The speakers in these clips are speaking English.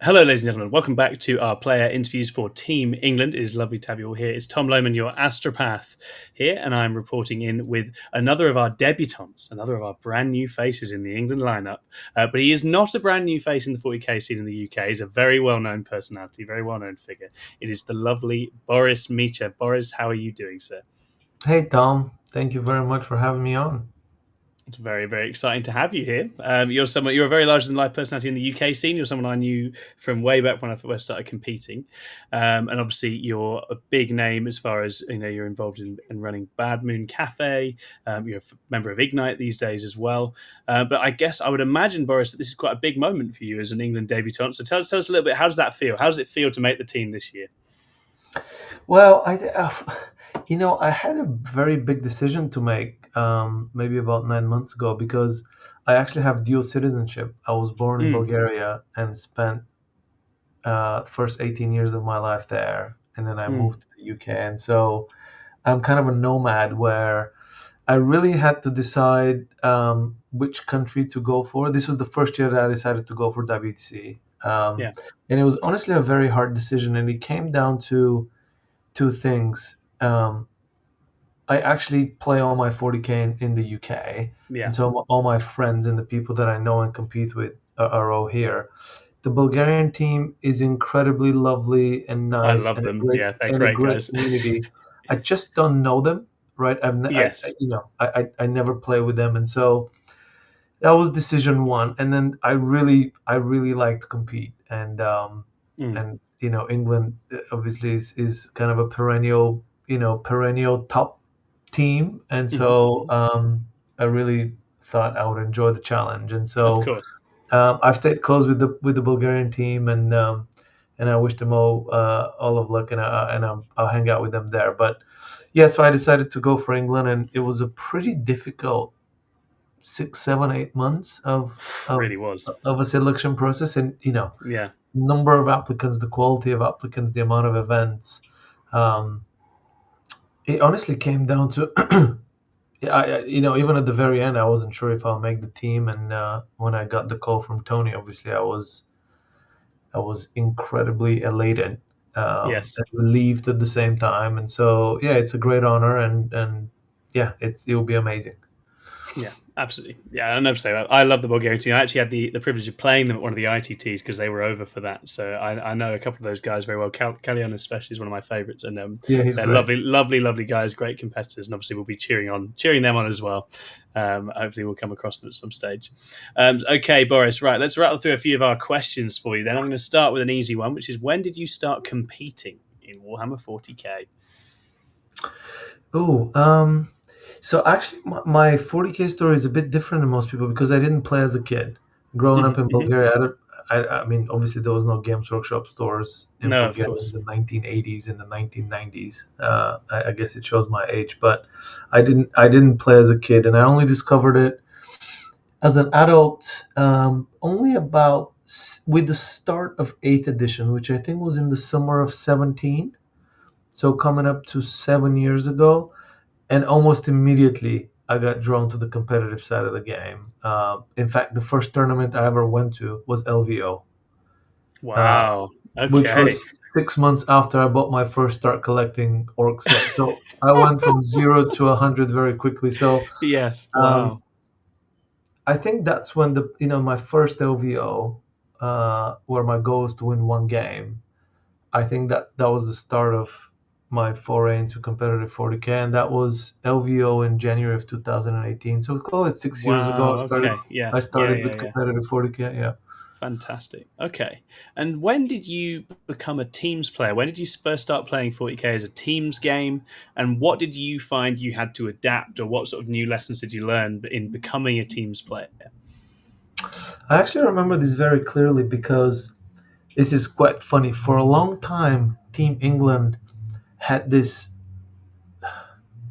Hello, ladies and gentlemen. Welcome back to our player interviews for Team England. It is lovely to have you all here. It's Tom Lohman, your astropath here, and I'm reporting in with another of our debutants, another of our brand new faces in the England lineup. But he is not a brand new face in the 40k scene in the UK. He's a very well-known personality, very well-known figure. It is the lovely Boris Michev. Boris, how are you doing, sir? Hey Tom, thank you very much for having me on. It's very, very exciting to have you here. You're a very larger than life personality in the UK scene. You're someone I knew from way back when I first started competing, and obviously you're a big name as far as you're involved in running Bad Moon Cafe. You're a member of Ignite these days as well. But I guess I would imagine, Boris, that this is quite a big moment for you as an England debutant. So tell us a little bit. How does that feel? How does it feel to make the team this year? Well, I had a very big decision to make, maybe about 9 months ago, because I actually have dual citizenship. I was born in Mm, Bulgaria and spent first 18 years of my life there, and then I mm, moved to the UK, and so I'm kind of a nomad where I really had to decide which country to go for. This was the first year that I decided to go for WTC, yeah. and it was honestly a very hard decision, and it came down to two things. I actually play all my 40k in the UK, Yeah. and so all my friends and the people that I know and compete with are all here. The Bulgarian team is incredibly lovely and I nice, love and a them. great Yeah, they're and a great great guys. community. I just don't know them, right? Yes. I never play with them, and so that was decision one. And then I really like to compete, Mm, and England obviously is kind of a perennial top team, and mhm, so mhm. I really thought I would enjoy the challenge, and Of so course. I've stayed close with the Bulgarian team, and I wish them all of luck, I'll hang out with them there. But yeah, so I decided to go for England, and it was a pretty difficult 6, 7, 8 months Really was. of a selection process, and Yeah. number of applicants, the quality of applicants, the amount of events. Um, it honestly came down to, yeah, even at the very end, I wasn't sure if I'll make the team. And when I got the call from Tony, obviously I was incredibly elated, Yes. and relieved at the same time. And so, yeah, it's a great honor, and yeah, it will be amazing. Yeah, absolutely. Yeah, I know. So I love the Bulgarian team. I actually had the privilege of playing them at one of the ITTs because they were over for that. So I know a couple of those guys very well. Kalyan especially is one of my favourites, and Yeah, he's they're great. lovely, lovely, lovely guys, great competitors, and obviously we'll be cheering them on as well. Hopefully we'll come across them at some stage. Okay, Boris. Right, let's rattle through a few of our questions for you. Then I'm going to start with an easy one, which is when did you start competing in Warhammer 40k? Oh, so actually, my 40k story is a bit different than most people because I didn't play as a kid. Growing up Hmm, in hmm. Bulgaria, I mean, obviously there was no Games Workshop stores in No, of Bulgaria in course. the 1980s and the 1990s. I guess it shows my age, but I didn't play as a kid, and I only discovered it as an adult, only about with the start of 8th edition, which I think was in the summer of 17. So coming up to 7 years ago, and almost immediately I got drawn to the competitive side of the game. In fact, the first tournament I ever went to was LVO, uh, Wow. which Okay. was 6 months after I bought my first start collecting orc set. So I went from 0 to 100 very quickly. So Yes. um, Wow. I think that's when my first LVO, where my goal was to win one game. I think that was the start of my foray into competitive 40k, and that was LVO in January of 2018. So call it 6 years ago. Wow. Okay. Yeah. I Yeah. started Yeah. with Yeah. competitive 40k. Yeah. Fantastic. Okay. And when did you become a teams player? When did you first start playing 40k as a teams game? And what did you find you had to adapt, or what sort of new lessons did you learn in becoming a teams player? I actually remember this very clearly because this is quite funny. For a long time, Team England had this,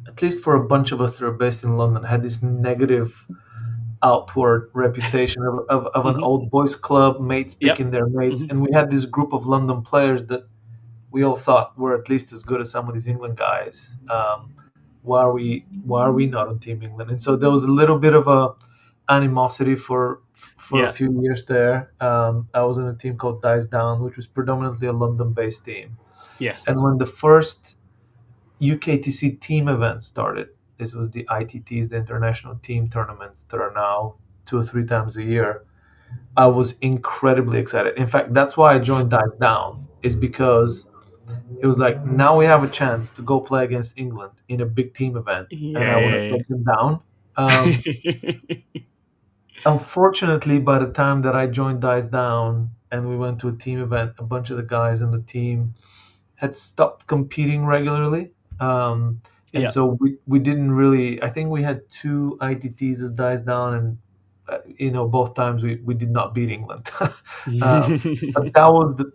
at least for a bunch of us that are based in London, had this negative outward reputation of an Hmm. old boys club, mates Yep. picking their mates. Hmm. And we had this group of London players that we all thought were at least as good as some of these England guys. Why are we not on Team England? And so there was a little bit of a animosity for a Yeah. few years there. I was in a team called Dice Down, which was predominantly a London-based team. And Yes. when the first UKTC team event started, this was the ITTs, the international team tournaments that are now 2 or 3 times a year. I was incredibly excited. In fact, that's why I joined Dice Down, is because it was like, now we have a chance to go play against England in a big team event, and I would have Yeah. let them down. Yeah. Unfortunately, by the time that I joined Dice Down and we went to a team event, a bunch of the guys on the team had stopped competing regularly. And Yeah. so we didn't really, I think we had two ITTs as Dice Down, and both times we did not beat England. But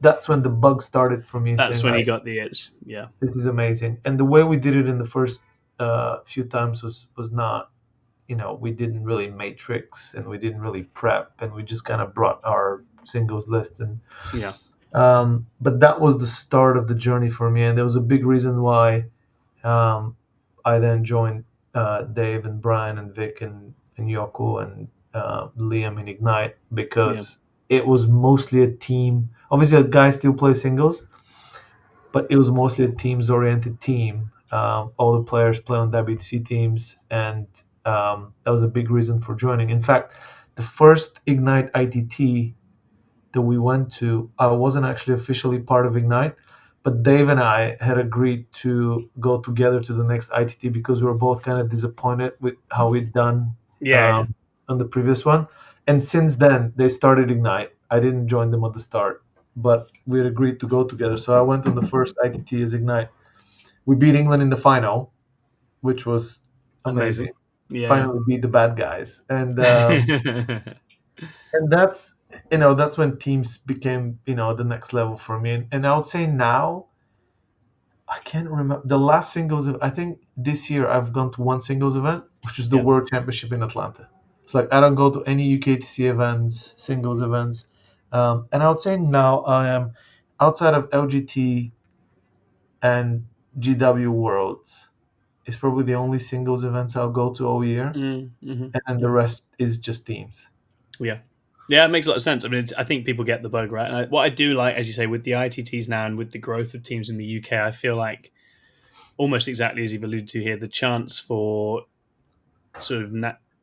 that's when the bug started for me, That's saying, when you right, got the itch. Yeah. this is amazing. And the way we did it in the first few times was not, we didn't really matrix and we didn't really prep, and we just kind of brought our singles lists. And Yeah. but that was the start of the journey for me, and there was a big reason why um, I then joined Dave and Brian and Vic and Yoko and Liam in Ignite, Yeah. because it was mostly a team. Obviously, the guys still play singles, but it was mostly a teams-oriented team. All the players play on WTC teams, and that was a big reason for joining. In fact, the first Ignite ITT that we went to, I wasn't actually officially part of Ignite, but Dave and I had agreed to go together to the next ITT because we were both kind of disappointed with how we'd done Yeah. Yeah. um, on the previous one. And since then, they started Ignite. I didn't join them at the start, but we had agreed to go together. So I went on the first ITT as Ignite. We beat England in the final, which was Amazing. amazing. Yeah. Finally beat the bad guys, and Yeah. and that's when teams became the next level for me. And I would say now, I can't remember the last singles. I think this year I've gone to one singles event, which is the Yeah. World Championship in Atlanta. It's like I don't go to any UKTC events, singles events. And I would say now I am, outside of LGT and GW Worlds, it's probably the only singles events I'll go to all year, and then the Hmm. rest is just teams. Yeah. Yeah, it makes a lot of sense. I mean, I think people get the bug right. And what I do like, as you say, with the ITTs now and with the growth of teams in the UK, I feel like almost exactly as you've alluded to here, the chance for sort of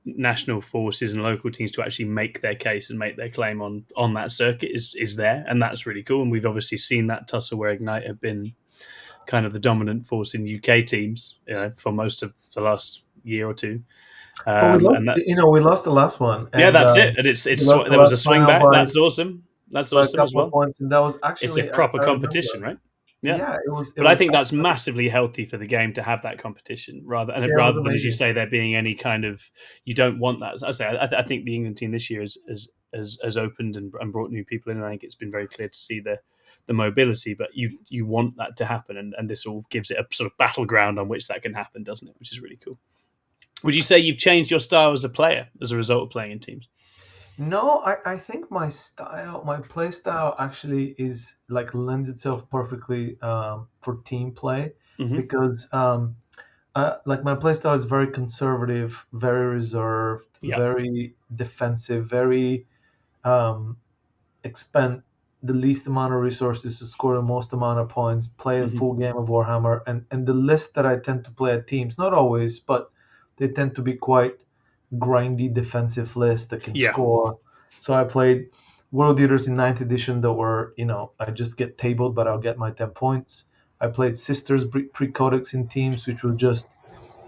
national forces and local teams to actually make their case and make their claim on that circuit is there, and that's really cool. And we've obviously seen that tussle where Ignite have been kind of the dominant force in UK teams, for most of the last year or two. Well, we lost. And that, We lost the last one, yeah, and that's it. And we it's lost the there was last a swing final back. by That's awesome. That's a awesome as couple of well. points, and that was It's a actually, proper I remember. competition, right? Yeah. Yeah, it But I was think that's actually, massively healthy for the game to have that competition, yeah, it was rather than, as you amazing. say, there being any kind of, you don't want that. As I say, I think the England team this year has opened and brought new people in, and I think it's been very clear to see the mobility. But you want that to happen, and this all gives it a sort of battleground on which that can happen, doesn't it? Which is really cool. Would you say you've changed your style as a player as a result of playing in teams? No, I think my play style actually is like lends itself perfectly for team play, Hmm. because like my play style is very conservative, very reserved, Yeah. very defensive, very um, expend the least amount of resources to score the most amount of points, play a Hmm. full game of Warhammer, and the list that I tend to play at teams, not always, but they tend to be quite grindy defensive lists that can Yeah. score. So I played World Eaters in ninth edition that were, I just get tabled, but I'll get my 10 points. I played Sisters Pre-Codex in teams, which was just,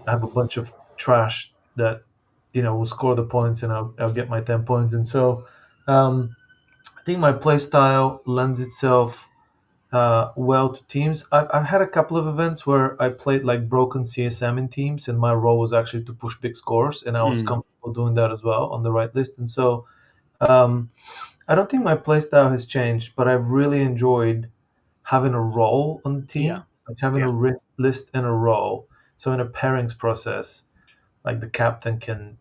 I have a bunch of trash that, will score the points, and I'll get my 10 points. And so, I think my play style lends itself well to teams. I've had a couple of events where I played like broken CSM in teams, and my role was actually to push big scores, and I was Mm. comfortable doing that as well on the right list. And so, um, I don't think my play style has changed, but I've really enjoyed having a role on the Yeah. team, like having Yeah. a list and a role. So in a pairings process, like the captain can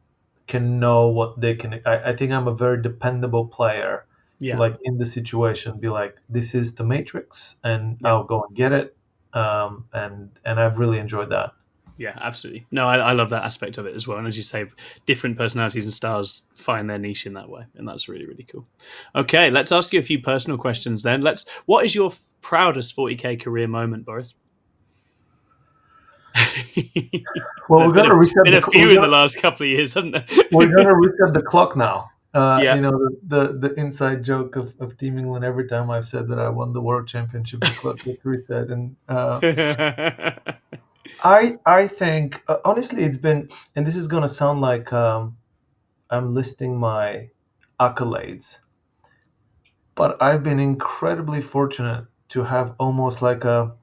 know what they can. I think I'm a very dependable player to, Yeah. like, in the situation, be like, this is the matrix, and Yeah. I'll go and get it. And I've really enjoyed that. Yeah, absolutely. No, I love that aspect of it as well. And as you say, different personalities and styles find their niche in that way, and that's really really cool. Okay, let's ask you a few personal questions then. Let's. What is your proudest 40k career moment, Boris? Well, There've we're gonna reset been the a few in the last couple of years, haven't there? clock now. Yeah. The inside joke of Team England. Every time I've said that I won the World Championship, the clock gets reset. And I think honestly, it's been, and this is gonna sound like I'm listing my accolades, but I've been incredibly fortunate to have almost like a,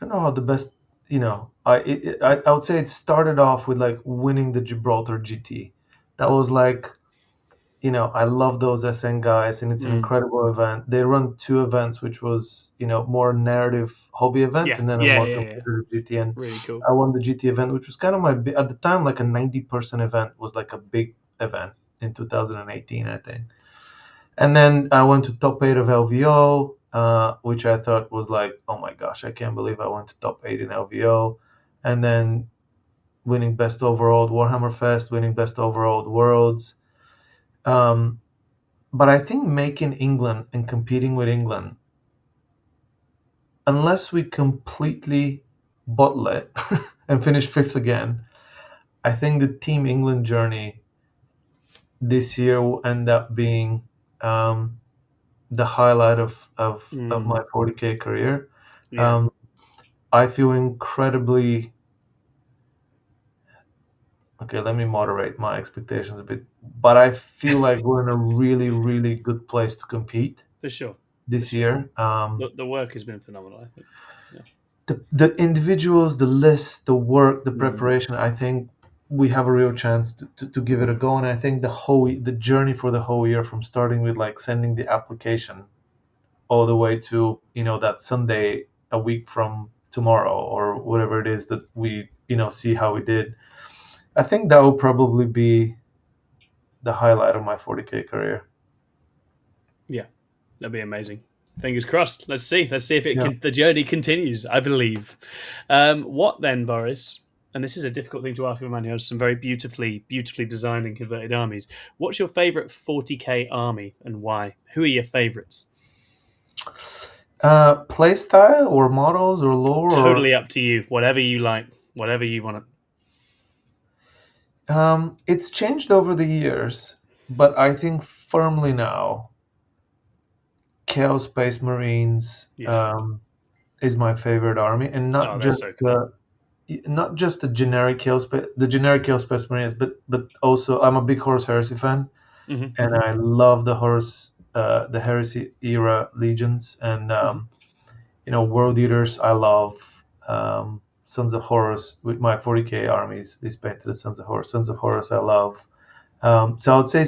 I don't know how the best, I would say it started off with like winning the Gibraltar GT. That was like, I love those SN guys, and it's an Mm. incredible event. They run two events, which was, more narrative hobby event, Yeah, and then a yeah, more yeah, yeah. competitive GT. And Really cool. I won the GT event, which was kind of at the time, like a 90-person event was like a big event in 2018, I think. And then I went to top eight of LVO, which I thought was like, oh my gosh, I can't believe I went to top eight in LVO. And then winning best overall at Warhammer Fest, winning best overall at Worlds. Um, but I think making England and competing with England, unless we completely bottle it and finish fifth again, I think the Team England journey this year will end up being um, the highlight of my Mm. 40k career. Yeah, Um, I feel incredibly okay. Let me moderate my expectations a bit, but I feel like we're in a really, really good place to compete for sure, for this sure. year. The work has been phenomenal, I think. Yeah. The individuals, the list, the work, the Mm. preparation. I think we have a real chance to give it a go. And I think the journey for the whole year, from starting with like sending the application all the way to that Sunday a week from tomorrow or whatever it is that we see how we did. I think that will probably be the highlight of my 40k career. Yeah, that'd be amazing. Fingers crossed. Let's see. Let's see if Yeah. the journey continues. I believe. What then, Boris? And this is a difficult thing to ask of a man who has some very beautifully designed and converted armies. What's your favorite 40k army and why? Who are your favorites? Play style or models or lore or Totally up to you. Whatever you like. Whatever you want it's changed over the years, but I think firmly now Chaos Space Marines to. Yeah. is my favorite army, and Oh, they're so cool. not just the generic Chaos Space Marines, but also I'm a big Horus Heresy fan, Hmm. and I love the Heresy era legions, and Hmm. World Eaters. I love Sons of Horus with my 40k armies. Is painted as Sons of Horus. Sons of Horus. I love. So I would say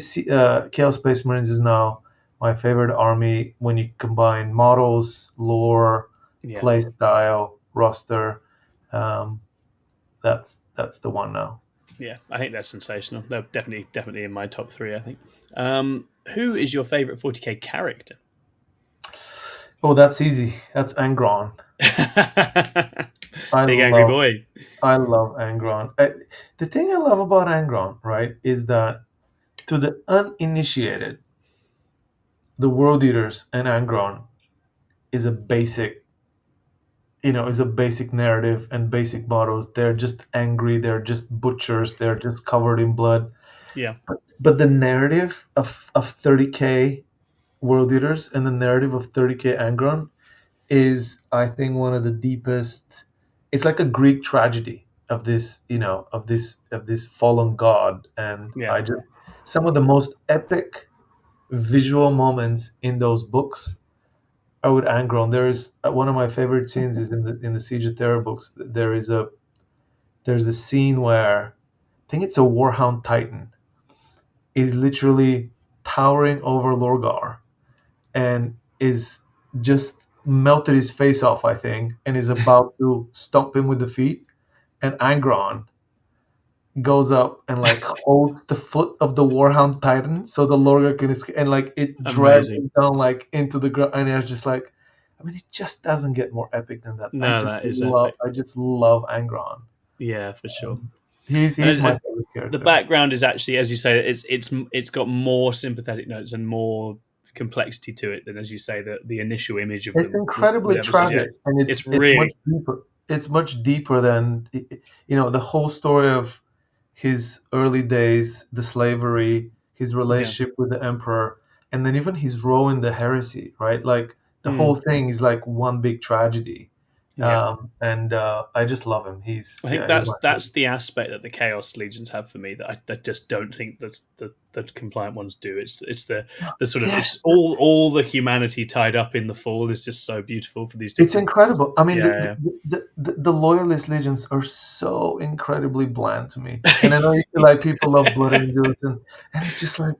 Chaos Space Marines is now my favorite army when you combine models, lore, Yeah. play style, roster. Um, that's the one now. Yeah. I think they're sensational. They're definitely in my top three. I think. Who is your favorite 40k character? Oh, that's easy. That's Angron. I Big angry love boy. I love Angron. The thing I love about Angron, right, is that to the uninitiated, the World Eaters and Angron is a basic, is a basic narrative and basic models. They're just angry. They're just butchers. They're just covered in blood. Yeah. But the narrative of 30k World Eaters and the narrative of 30k Angron is, I think, one of the deepest. It's like a Greek tragedy of this, of this fallen god, and Yeah. I just some of the most epic visual moments in those books are with Angron. There is one of my favorite scenes is in the Siege of Terror books. There's a scene where I think it's a Warhound Titan is literally towering over Lorgar and is just melted his face off, I think, and is about to stomp him with the feet. And Angron goes up and like holds the foot of the Warhound Titan so the Lorgar can escape, and like it drags Amazing. him down like into the ground. And I was just like, I mean, it just doesn't get more epic than that. No, that is epic. I just love Angron. Yeah, for sure. He's my And favorite the character. background is actually, as you say, it's got more sympathetic notes and more complexity to it than, as you say, the initial image of It's them would incredibly ever tragic, suggest. and It's it's much really, deeper. It's much deeper than the whole story of his early days, the slavery, his yeah, relationship with the emperor, and then even his role in the heresy. Right, like the whole mm, thing is like one big tragedy. yeah. And I just love him. I think He's my that's favorite. the aspect that the Chaos Legions have for me that I just don't think that the compliant ones do. It's the sort of Yes, it's all the humanity tied up in the fall is just so beautiful for these it's different. incredible. I mean, Yeah, the loyalist legions are so incredibly bland to me. And I know you feel like people love Blood Angels, and it's just like,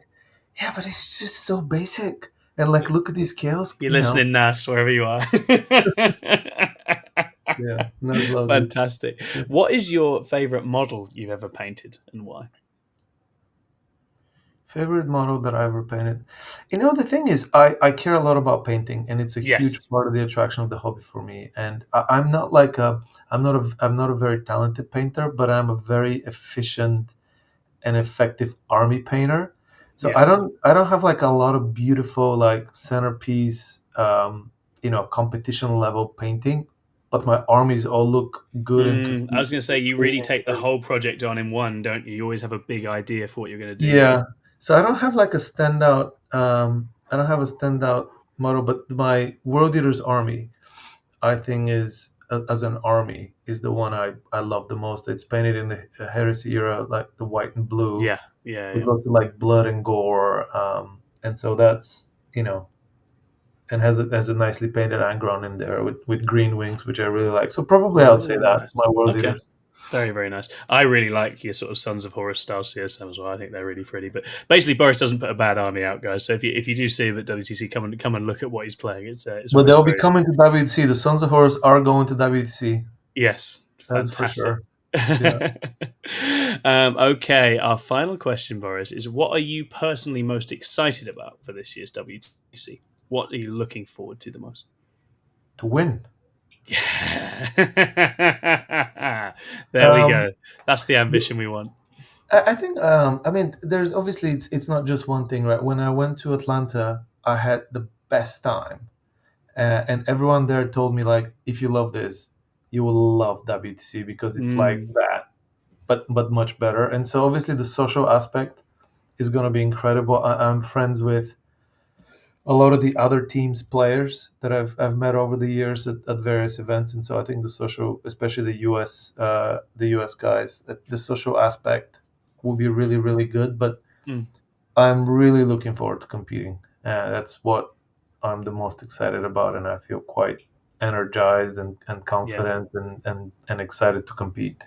yeah, but it's just so basic. And like, look at these kills, you're listening, Nas, wherever you are. Yeah, not lovely. Fantastic. What is your favorite model you've ever painted and why? Favorite model that I ever painted. The thing is, I care a lot about painting, and it's a huge Yes. part of the attraction of the hobby for me. And I'm not like I'm not a very talented painter, but I'm a very efficient and effective army painter. So Yes. I don't have like a lot of beautiful like centerpiece, competition level painting, but my armies all look good and I compete. was going to say you really take the whole project on in one, don't you? You always have a big idea for what you're going to do, don't you? Yeah. So I don't have like a standout. I don't have a standout model, but my World Eater's army, I think, is as an army is the one I love the most. It's painted in the Heresy era, like the white and blue, Yeah, yeah, with yeah. lots of like blood and gore, and so that's and has a nicely painted Angron in there with green wings, which I really like. So probably I would say Oh, that nice. my World Okay. Eaters. Very, very nice. I really like your sort of Sons of Horus style CSM as well. I think they're really pretty. But basically, Boris doesn't put a bad army out, guys. So if you do see him at WTC, come and look at what he's playing. It's But always they'll be very coming to WTC. The Sons of Horus are going to WTC. yes, That's for fantastic. sure. Yeah. Okay, our final question, Boris, is what are you personally most excited about for this year's WTC? What are you looking forward to the most? To win. Yeah. There we Um, go. That's the ambition we want. I think I mean there's obviously it's not just one thing, right? When I went to Atlanta, I had the best time, and everyone there told me like, if you love this, you will love WTC because it's like Mm, that, but much better. And so obviously the social aspect is going to be incredible. I'm friends with a lot of the other teams players that I've met over the years at various events, and so I think the social, especially the US guys, the social aspect will be really really good. But mm, I'm really looking forward to competing. That's what I'm the most excited about, and I feel quite energized and yeah. confident and excited to compete.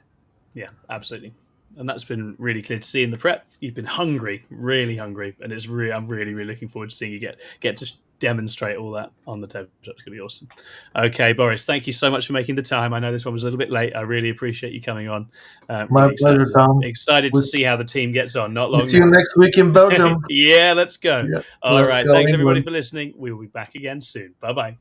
Yeah, absolutely. And that's been really clear to see in the prep. You've been hungry, really hungry, and I'm really, really looking forward to seeing you get to demonstrate all that on the tabletop. It's going to be awesome. Okay, Boris, thank you so much for making the time. I know this one was a little bit late. I really appreciate you coming on. My Really pleasure, Tom. excited to We, see how the team gets on. Not we long see you now. next week in Belgium. Yeah, let's go. Yeah, All let's right. go, Thanks everybody England. for listening. We will be back again soon. Bye bye.